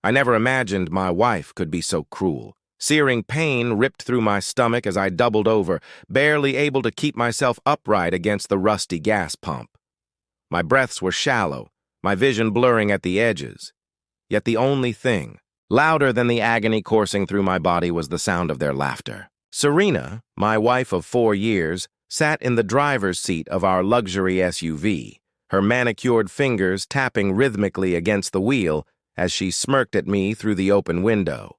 I never imagined my wife could be so cruel. Searing pain ripped through my stomach as I doubled over, barely able to keep myself upright against the rusty gas pump. My breaths were shallow, my vision blurring at the edges. Yet the only thing, louder than the agony coursing through my body, was the sound of their laughter. Serena, my wife of 4 years, sat in the driver's seat of our luxury SUV, her manicured fingers tapping rhythmically against the wheel as she smirked at me through the open window.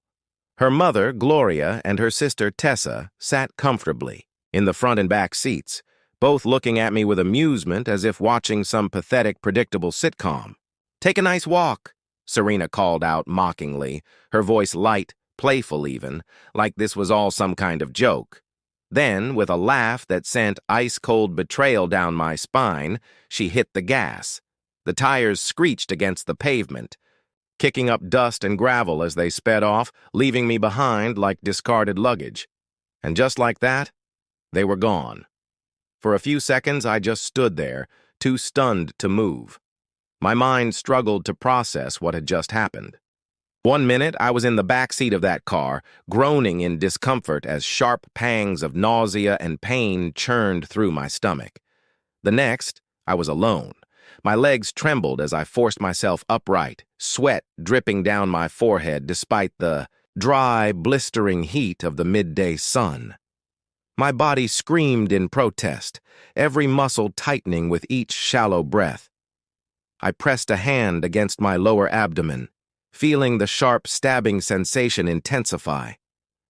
Her mother, Gloria, and her sister, Tessa, sat comfortably in the front and back seats, both looking at me with amusement as if watching some pathetic, predictable sitcom. "Take a nice walk," Serena called out mockingly, her voice light, playful even, like this was all some kind of joke. Then, with a laugh that sent ice-cold betrayal down my spine, she hit the gas. The tires screeched against the pavement, kicking up dust and gravel as they sped off, leaving me behind like discarded luggage. And just like that, they were gone. For a few seconds, I just stood there, too stunned to move. My mind struggled to process what had just happened. 1 minute, I was in the back seat of that car, groaning in discomfort as sharp pangs of nausea and pain churned through my stomach. The next, I was alone. My legs trembled as I forced myself upright, sweat dripping down my forehead despite the dry, blistering heat of the midday sun. My body screamed in protest, every muscle tightening with each shallow breath. I pressed a hand against my lower abdomen, feeling the sharp stabbing sensation intensify.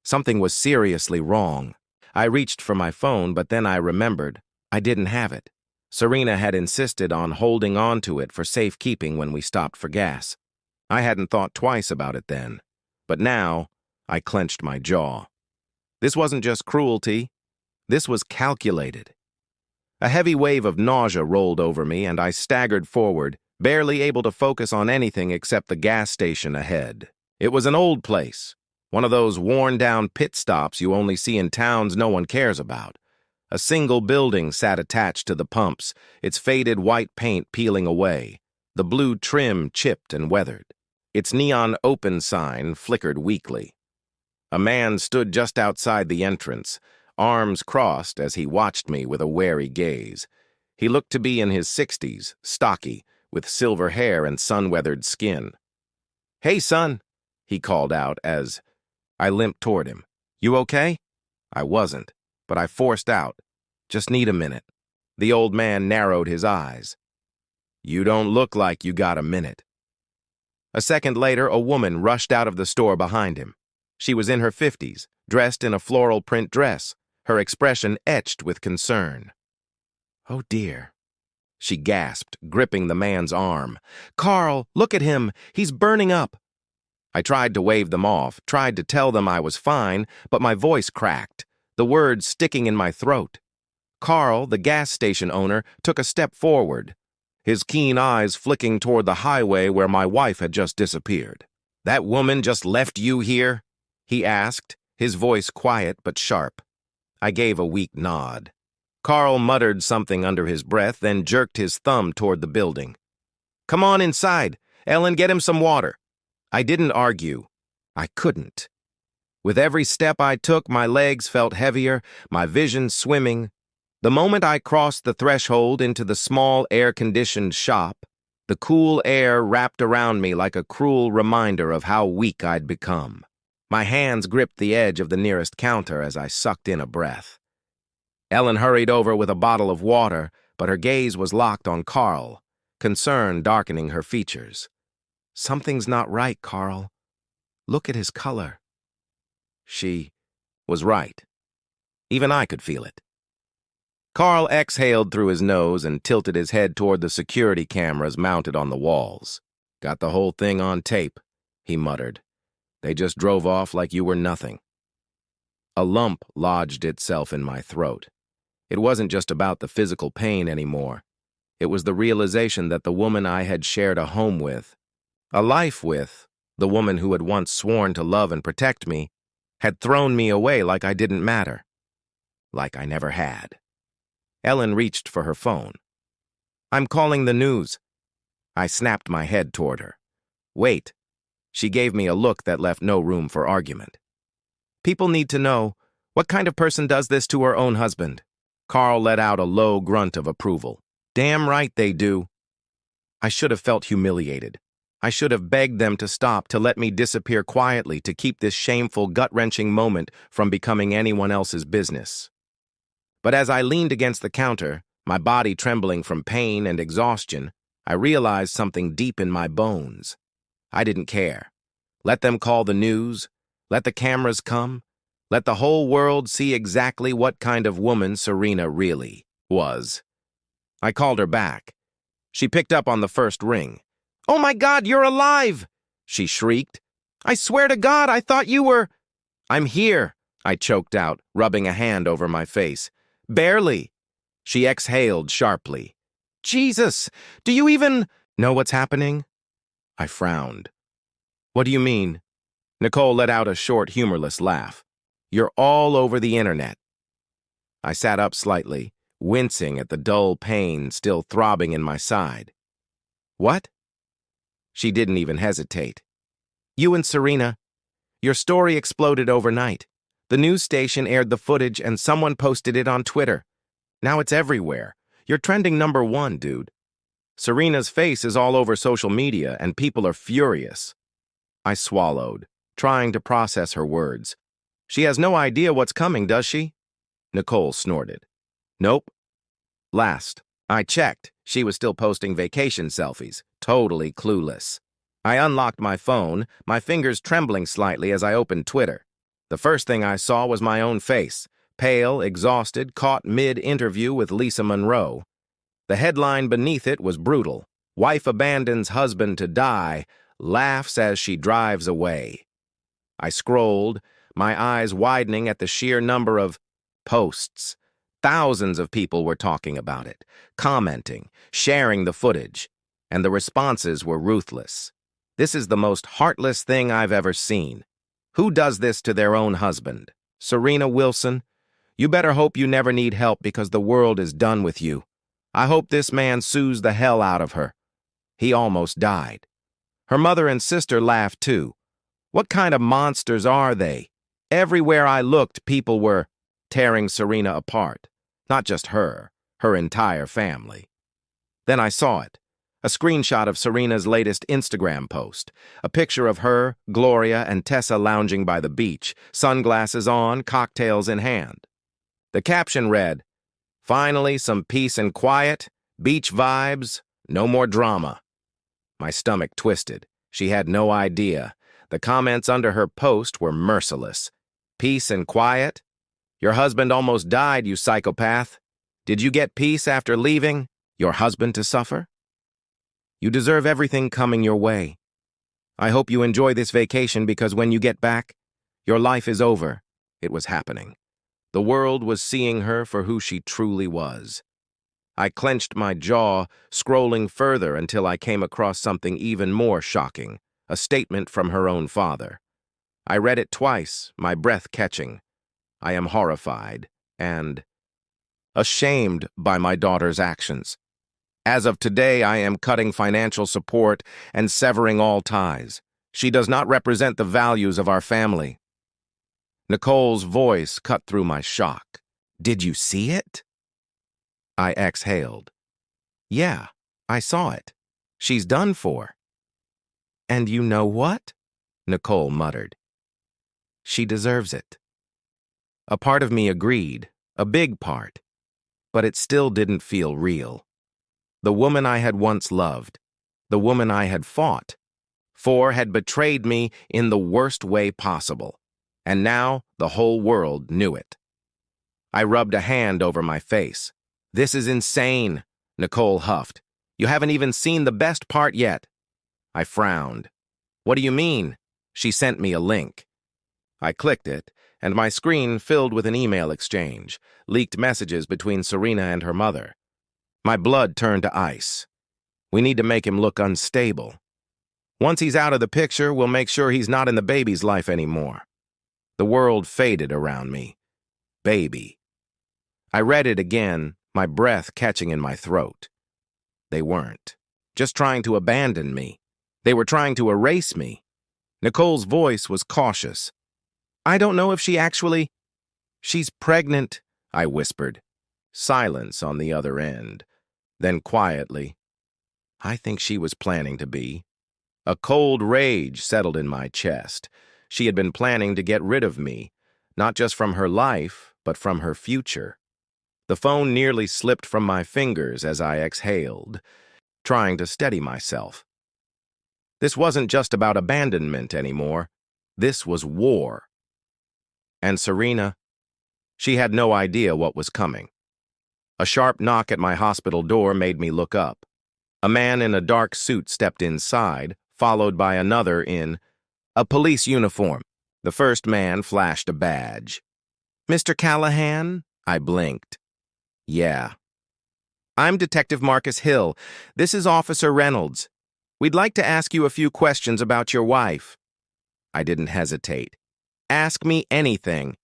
Something was seriously wrong. I reached for my phone, but then I remembered I didn't have it. Serena had insisted on holding on to it for safekeeping when we stopped for gas. I hadn't thought twice about it then, but now I clenched my jaw. This wasn't just cruelty. This was calculated. A heavy wave of nausea rolled over me, and I staggered forward, barely able to focus on anything except the gas station ahead. It was an old place, one of those worn-down pit stops you only see in towns no one cares about. A single building sat attached to the pumps, its faded white paint peeling away, the blue trim chipped and weathered. Its neon open sign flickered weakly. A man stood just outside the entrance, arms crossed as he watched me with a wary gaze. He looked to be in his 60s, stocky, with silver hair and sun-weathered skin. "Hey, son," he called out as I limped toward him. "You okay?" I wasn't, but I forced out, "Just need a minute." The old man narrowed his eyes. "You don't look like you got a minute." A second later, a woman rushed out of the store behind him. She was in her 50s, dressed in a floral print dress, her expression etched with concern. "Oh dear," she gasped, gripping the man's arm. "Carl, look at him! He's burning up!" I tried to wave them off, tried to tell them I was fine, but my voice cracked, the words sticking in my throat. Carl, the gas station owner, took a step forward, his keen eyes flicking toward the highway where my wife had just disappeared. "That woman just left you here?" he asked, his voice quiet but sharp. I gave a weak nod. Carl muttered something under his breath, then jerked his thumb toward the building. "Come on inside. Ellen, get him some water." I didn't argue. I couldn't. With every step I took, my legs felt heavier, my vision swimming. The moment I crossed the threshold into the small air-conditioned shop, the cool air wrapped around me like a cruel reminder of how weak I'd become. My hands gripped the edge of the nearest counter as I sucked in a breath. Ellen hurried over with a bottle of water, but her gaze was locked on Carl, concern darkening her features. "Something's not right, Carl. Look at his color." She was right. Even I could feel it. Carl exhaled through his nose and tilted his head toward the security cameras mounted on the walls. "Got the whole thing on tape," he muttered. "They just drove off like you were nothing." A lump lodged itself in my throat. It wasn't just about the physical pain anymore. It was the realization that the woman I had shared a home with, a life with, the woman who had once sworn to love and protect me, had thrown me away like I didn't matter. Like I never had. Ellen reached for her phone. "I'm calling the news." I snapped my head toward her. "Wait." She gave me a look that left no room for argument. People need to know, what kind of person does this to her own husband? Carl let out a low grunt of approval. Damn right they do. I should have felt humiliated. I should have begged them to stop, to let me disappear quietly, to keep this shameful, gut-wrenching moment from becoming anyone else's business. But as I leaned against the counter, my body trembling from pain and exhaustion, I realized something deep in my bones. I didn't care. Let them call the news. Let the cameras come. Let the whole world see exactly what kind of woman Serena really was. I called her back. She picked up on the first ring. "Oh my God, you're alive!" she shrieked. "I swear to God, I thought you were—" "I'm here," I choked out, rubbing a hand over my face. "Barely." She exhaled sharply. "Jesus, do you even know what's happening?" I frowned. "What do you mean?" Nicole let out a short, humorless laugh. "You're all over the internet." I sat up slightly, wincing at the dull pain still throbbing in my side. "What?" She didn't even hesitate. "You and Serena. Your story exploded overnight. The news station aired the footage and someone posted it on Twitter. Now it's everywhere. You're trending #1, dude. Serena's face is all over social media and people are furious." I swallowed, trying to process her words. "She has no idea what's coming, does she?" Nicole snorted. "Nope." Last I checked, she was still posting vacation selfies, totally clueless. I unlocked my phone, my fingers trembling slightly as I opened Twitter. The first thing I saw was my own face, pale, exhausted, caught mid-interview with Lisa Monroe. The headline beneath it was brutal. "Wife abandons husband to die, laughs as she drives away." I scrolled, my eyes widening at the sheer number of posts. Thousands of people were talking about it, commenting, sharing the footage, and the responses were ruthless. "This is the most heartless thing I've ever seen. Who does this to their own husband? Serena Wilson? You better hope you never need help because the world is done with you. I hope this man sues the hell out of her. He almost died." Her mother and sister laughed too. What kind of monsters are they? Everywhere I looked, people were tearing Serena apart. Not just her entire family. Then I saw it. A screenshot of Serena's latest Instagram post. A picture of her, Gloria, and Tessa lounging by the beach, sunglasses on, cocktails in hand. The caption read, "Finally, some peace and quiet, beach vibes, no more drama." My stomach twisted. She had no idea. The comments under her post were merciless. "Peace and quiet? Your husband almost died, you psychopath. Did you get peace after leaving your husband to suffer? You deserve everything coming your way. I hope you enjoy this vacation because when you get back, your life is over." It was happening. The world was seeing her for who she truly was. I clenched my jaw, scrolling further until I came across something even more shocking, a statement from her own father. I read it twice, my breath catching. I am horrified and ashamed by my daughter's actions. As of today, I am cutting financial support and severing all ties. She does not represent the values of our family. Nicole's voice cut through my shock. "Did you see it?" I exhaled. "Yeah, I saw it. She's done for." "And you know what?" Nicole muttered. "She deserves it." A part of me agreed, a big part, but it still didn't feel real. The woman I had once loved, the woman I had fought for, had betrayed me in the worst way possible, and now the whole world knew it. I rubbed a hand over my face. "This is insane," Nicole huffed. "You haven't even seen the best part yet." I frowned. "What do you mean?" She sent me a link. I clicked it, and my screen filled with an email exchange, leaked messages between Serena and her mother. My blood turned to ice. "We need to make him look unstable. Once he's out of the picture, we'll make sure he's not in the baby's life anymore." The world faded around me. Baby. I read it again, my breath catching in my throat. They weren't just trying to abandon me. They were trying to erase me. Nicole's voice was cautious. I don't know if she actually... She's pregnant, I whispered. Silence on the other end. Then quietly, I think she was planning to be. A cold rage settled in my chest. She had been planning to get rid of me, not just from her life, but from her future. The phone nearly slipped from my fingers as I exhaled, trying to steady myself. This wasn't just about abandonment anymore. This was war. And Serena, she had no idea what was coming. A sharp knock at my hospital door made me look up. A man in a dark suit stepped inside, followed by another in a police uniform. The first man flashed a badge. Mr. Callahan? I blinked. Yeah. I'm Detective Marcus Hill. This is Officer Reynolds. We'd like to ask you a few questions about your wife. I didn't hesitate. Ask me anything.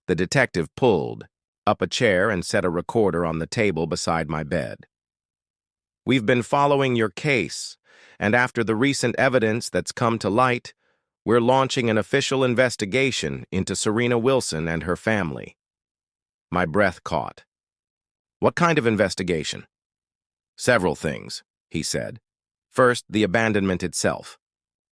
The detective pulled up a chair and set a recorder on the table beside my bed. We've been following your case, and after the recent evidence that's come to light, we're launching an official investigation into Serena Wilson and her family. My breath caught. What kind of investigation? Several things, he said. First, the abandonment itself.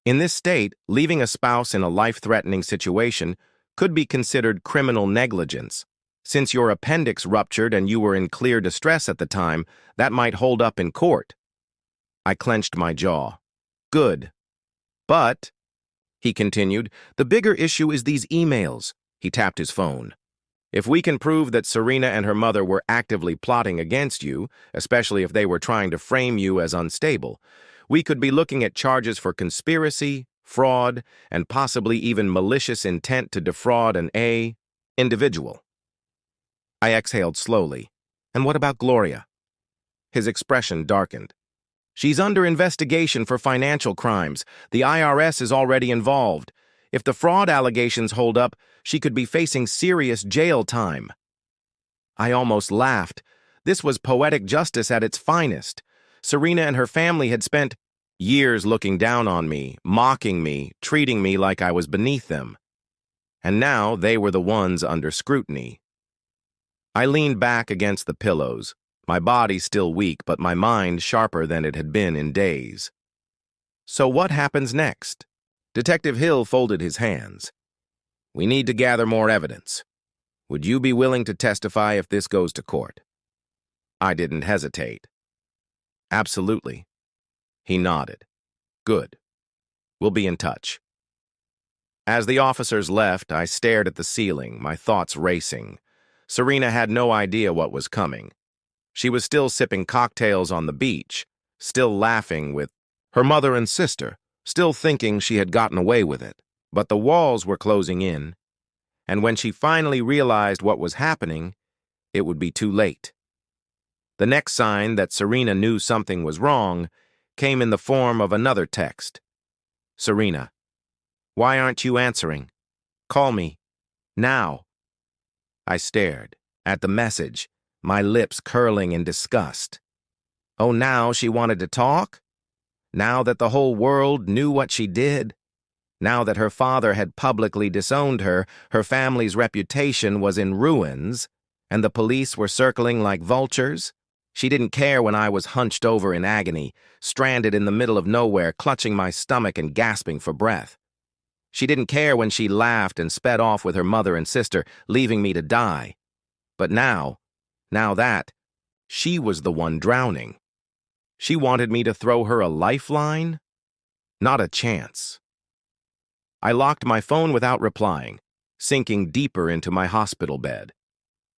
In this state, leaving a spouse in a life-threatening situation could be considered criminal negligence. Since your appendix ruptured and you were in clear distress at the time, that might hold up in court. I clenched my jaw. Good. But, he continued, the bigger issue is these emails. He tapped his phone. If we can prove that Serena and her mother were actively plotting against you, especially if they were trying to frame you as unstable, we could be looking at charges for conspiracy, fraud, and possibly even malicious intent to defraud an individual. I exhaled slowly. And what about Gloria? His expression darkened. She's under investigation for financial crimes. The IRS is already involved. If the fraud allegations hold up, she could be facing serious jail time. I almost laughed. This was poetic justice at its finest. Serena and her family had spent years looking down on me, mocking me, treating me like I was beneath them. And now they were the ones under scrutiny. I leaned back against the pillows, my body still weak but my mind sharper than it had been in days. So what happens next? Detective Hill folded his hands. We need to gather more evidence. Would you be willing to testify if this goes to court? I didn't hesitate. Absolutely. He nodded. Good. We'll be in touch. As the officers left, I stared at the ceiling, my thoughts racing. Serena had no idea what was coming. She was still sipping cocktails on the beach, still laughing with her mother and sister, still thinking she had gotten away with it. But the walls were closing in, and when she finally realized what was happening, it would be too late. The next sign that Serena knew something was wrong came in the form of another text. Serena, why aren't you answering? Call me. Now. I stared at the message, my lips curling in disgust. Oh, now she wanted to talk? Now that the whole world knew what she did? Now that her father had publicly disowned her, her family's reputation was in ruins, and the police were circling like vultures? She didn't care when I was hunched over in agony, stranded in the middle of nowhere, clutching my stomach and gasping for breath. She didn't care when she laughed and sped off with her mother and sister, leaving me to die. But now that, she was the one drowning. She wanted me to throw her a lifeline? Not a chance. I locked my phone without replying, sinking deeper into my hospital bed.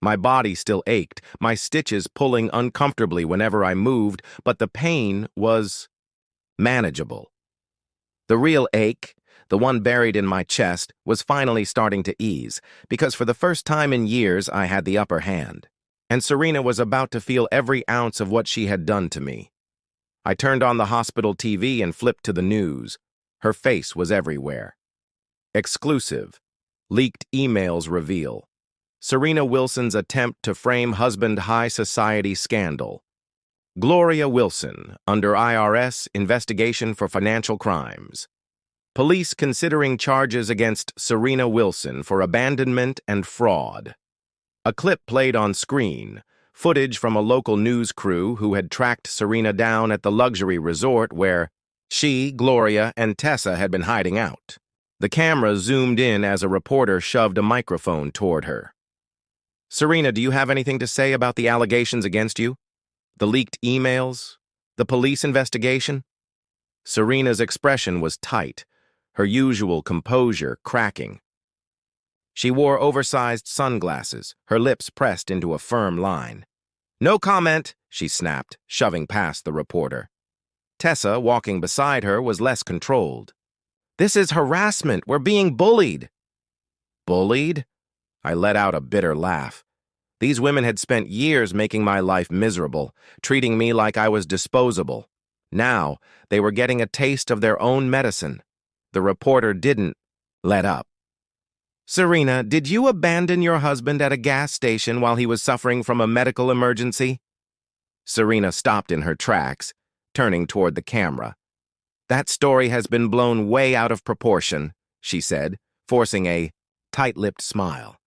My body still ached, my stitches pulling uncomfortably whenever I moved, but the pain was manageable. The real ache, the one buried in my chest, was finally starting to ease, because for the first time in years I had the upper hand, and Serena was about to feel every ounce of what she had done to me. I turned on the hospital TV and flipped to the news. Her face was everywhere. Exclusive. Leaked emails reveal. Serena Wilson's attempt to frame husband high society scandal. Gloria Wilson, under IRS investigation for financial crimes. Police considering charges against Serena Wilson for abandonment and fraud. A clip played on screen, footage from a local news crew who had tracked Serena down at the luxury resort where she, Gloria, and Tessa had been hiding out. The camera zoomed in as a reporter shoved a microphone toward her. "Serena, do you have anything to say about the allegations against you? The leaked emails? The police investigation?" Serena's expression was tight, her usual composure cracking. She wore oversized sunglasses, her lips pressed into a firm line. "No comment," she snapped, shoving past the reporter. Tessa, walking beside her, was less controlled. "This is harassment. We're being bullied." Bullied? I let out a bitter laugh. These women had spent years making my life miserable, treating me like I was disposable. Now, they were getting a taste of their own medicine. The reporter didn't let up. "Serena, did you abandon your husband at a gas station while he was suffering from a medical emergency?" Serena stopped in her tracks, turning toward the camera. "That story has been blown way out of proportion," she said, forcing a tight-lipped smile.